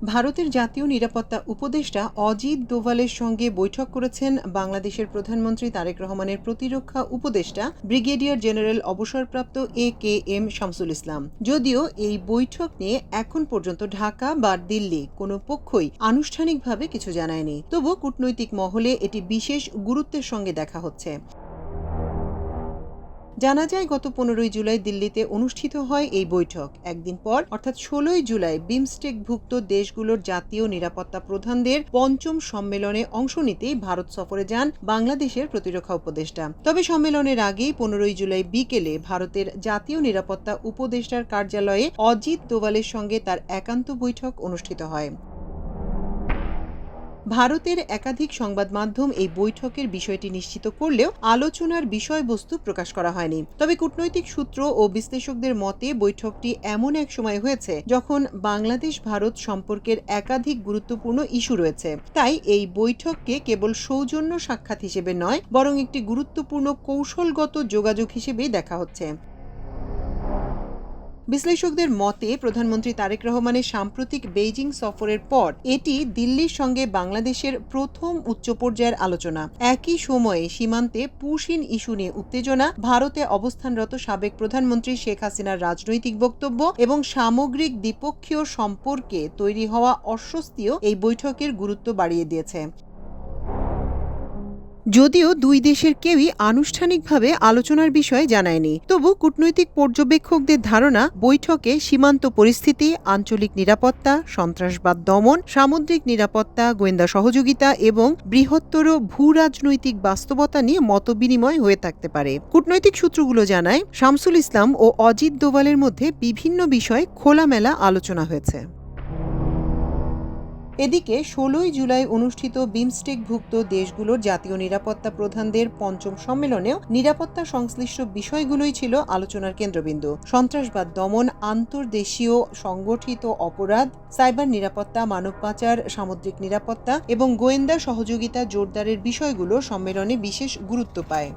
ভারতের জাতীয় নিরাপত্তা উপদেষ্টা অজিত দোভালের সঙ্গে বৈঠক করেছেন বাংলাদেশের প্রধানমন্ত্রী তারেক রহমানের প্রতিরক্ষা উপদেষ্টা ব্রিগেডিয়ার জেনারেল অবসরপ্রাপ্ত AKM শামসুল ইসলাম। যদিও এই বৈঠক নিয়ে এখন পর্যন্ত ঢাকা বা দিল্লি কোনো পক্ষই আনুষ্ঠানিকভাবে কিছু জানায়নি, তবু কূটনৈতিক মহলে এটি বিশেষ গুরুত্বের সঙ্গে দেখা হচ্ছে। জানা যায়, গত 15 জুলাই দিল্লিতে অনুষ্ঠিত হয় এই বৈঠক। একদিন পর অর্থাৎ 16 জুলাই বিমস্টেকভুক্ত দেশগুলোর জাতীয় নিরাপত্তা প্রধানদের পঞ্চম সম্মেলনে অংশ নিতেই ভারত সফরে যান বাংলাদেশের প্রতিরক্ষা উপদেষ্টা। তবে সম্মেলনের আগেই 15 জুলাই বিকেলে ভারতের জাতীয় নিরাপত্তা উপদেষ্টার কার্যালয়ে অজিত দোভালের সঙ্গে তার একান্ত বৈঠক অনুষ্ঠিত হয়। ভারতের একাধিক সংবাদ মাধ্যম এই বৈঠকের বিষয়টি নিশ্চিত করলেও আলোচনার বিষয়বস্তু প্রকাশ করা হয়নি। তবে কূটনৈতিক সূত্র ও বিশ্লেষকদের মতে বৈঠকটি এমন এক সময় হয়েছে যখন বাংলাদেশ ভারত সম্পর্কের একাধিক গুরুত্বপূর্ণ ইস্যু রয়েছে। তাই এই বৈঠককে কেবল সৌজন্য সাক্ষাৎ হিসেবে নয়, বরং একটি গুরুত্বপূর্ণ কৌশলগত যোগাযোগ হিসেবেই দেখা হচ্ছে। বিশ্লেষকদের মতে প্রধানমন্ত্রী তারেক রহমানের সাম্প্রতিক বেইজিং সফরের পর এটি দিল্লির সঙ্গে বাংলাদেশের প্রথম উচ্চ পর্যায়ের আলোচনা। একই সময়ে সীমান্তে পুশিন ইস্যু নিয়ে উত্তেজনা, ভারতে অবস্থানরত সাবেক প্রধানমন্ত্রী শেখ হাসিনার রাজনৈতিক বক্তব্য এবং সামগ্রিক দ্বিপক্ষীয় সম্পর্কে তৈরি হওয়া অস্বস্তিও এই বৈঠকের গুরুত্ব বাড়িয়ে দিয়েছে। যদিও দুই দেশের কেউই আনুষ্ঠানিকভাবে আলোচনার বিষয়ে জানায়নি, তবু কূটনৈতিক পর্যবেক্ষকদের ধারণা বৈঠকে সীমান্ত পরিস্থিতি, আঞ্চলিক নিরাপত্তা, সন্ত্রাসবাদ দমন, সামুদ্রিক নিরাপত্তা, গোয়েন্দা সহযোগিতা এবং বৃহত্তর ভূরাজনৈতিক বাস্তবতা নিয়ে মতবিনিময় হয়ে থাকতে পারে। কূটনৈতিক সূত্রগুলো জানায়, শামসুল ইসলাম ও অজিত দোভালের মধ্যে বিভিন্ন বিষয়ে খোলামেলা আলোচনা হয়েছে। এদিকে 16 জুলাই অনুষ্ঠিত বিমস্টেকভুক্ত দেশগুলোর জাতীয় নিরাপত্তা প্রধানদের পঞ্চম সম্মেলনেও নিরাপত্তা সংশ্লিষ্ট বিষয়গুলোই ছিল আলোচনার কেন্দ্রবিন্দু। সন্ত্রাসবাদ দমন, আন্তর্দেশীয় সংগঠিত অপরাধ, সাইবার নিরাপত্তা, মানব পাচার, সামুদ্রিক নিরাপত্তা এবং গোয়েন্দা সহযোগিতা জোরদারের বিষয়গুলো সম্মেলনে বিশেষ গুরুত্ব পায়।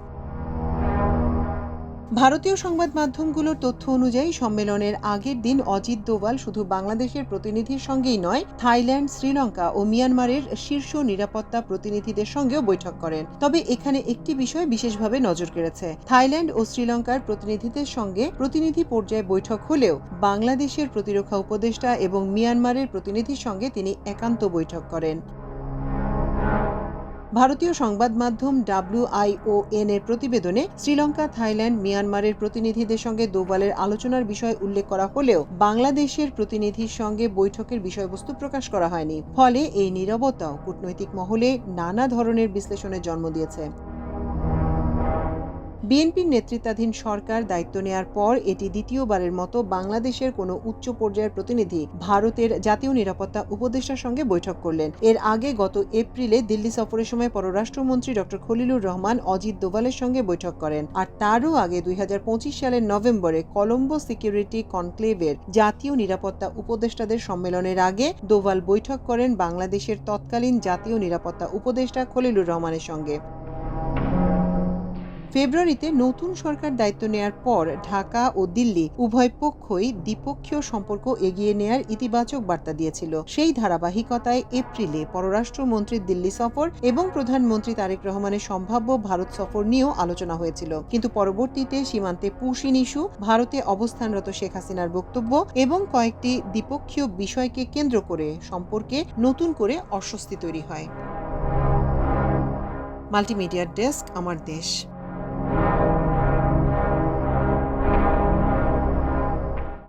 ভারতীয় সংবাদ মাধ্যমগুলোর তথ্য অনুযায়ী সম্মেলনের আগের দিন অজিত দোভাল শুধু বাংলাদেশের প্রতিনিধির সঙ্গেই নয়, থাইল্যান্ড, শ্রীলঙ্কা ও মিয়ানমারের শীর্ষ নিরাপত্তা প্রতিনিধিদের সঙ্গেও বৈঠক করেন। তবে এখানে একটি বিষয় বিশেষভাবে নজর কেড়েছে। থাইল্যান্ড ও শ্রীলঙ্কার প্রতিনিধিদের সঙ্গে প্রতিনিধি পর্যায়ে বৈঠক হলেও বাংলাদেশের প্রতিরক্ষা উপদেষ্টা এবং মিয়ানমারের প্রতিনিধির সঙ্গে তিনি একান্ত বৈঠক করেন। ভারতীয় সংবাদ মাধ্যম WION এর প্রতিবেদনে শ্রীলঙ্কা, থাইল্যান্ড, মিয়ানমারের প্রতিনিধিদের সঙ্গে দোভালের আলোচনার বিষয় উল্লেখ করা হলেও বাংলাদেশের প্রতিনিধির সঙ্গে বৈঠকের বিষয়বস্তু প্রকাশ করা হয়নি। ফলে এই নীরবতাও কূটনৈতিক মহলে নানা ধরনের বিশ্লেষণের জন্ম দিয়েছে। বিএনপির নেতৃত্বাধীন সরকার দায়িত্ব নেয়ার পর এটি দ্বিতীয়বারের মতো বাংলাদেশের কোনো উচ্চ পর্যায়ের প্রতিনিধি ভারতের জাতীয় নিরাপত্তা উপদেষ্টার সঙ্গে বৈঠক করলেন। এর আগে গত এপ্রিলে দিল্লি সফরের সময় পররাষ্ট্রমন্ত্রী ডক্টর খলিলুর রহমান অজিত দোভালের সঙ্গে বৈঠক করেন। আর তারও আগে 2025 সালের নভেম্বরে কলম্বো সিকিউরিটি কনক্লেভের জাতীয় নিরাপত্তা উপদেষ্টাদের সম্মেলনের আগে দোভাল বৈঠক করেন বাংলাদেশের তৎকালীন জাতীয় নিরাপত্তা উপদেষ্টা খলিলুর রহমানের সঙ্গে। ফেব্রুয়ারিতে নতুন সরকার দায়িত্ব নেয়ার পর ঢাকা ও দিল্লি উভয় পক্ষই দ্বিপক্ষীয় সম্পর্ক এগিয়ে নেয়ার ইতিবাচক বার্তা দিয়েছিল। সেই ধারাবাহিকতায় এপ্রিলে পররাষ্ট্রমন্ত্রীর দিল্লি সফর এবং প্রধানমন্ত্রী তারেক রহমানের সম্ভাব্য ভারত সফর নিয়েও আলোচনা হয়েছিল। কিন্তু পরবর্তীতে সীমান্তে পুশিন ইস্যু, ভারতে অবস্থানরত শেখ হাসিনার বক্তব্য এবং কয়েকটি দ্বিপক্ষীয় বিষয়কে কেন্দ্র করে সম্পর্কে নতুন করে অস্বস্তি তৈরি হয়। মাল্টিমিডিয়া ডেস্ক, আমার দেশ।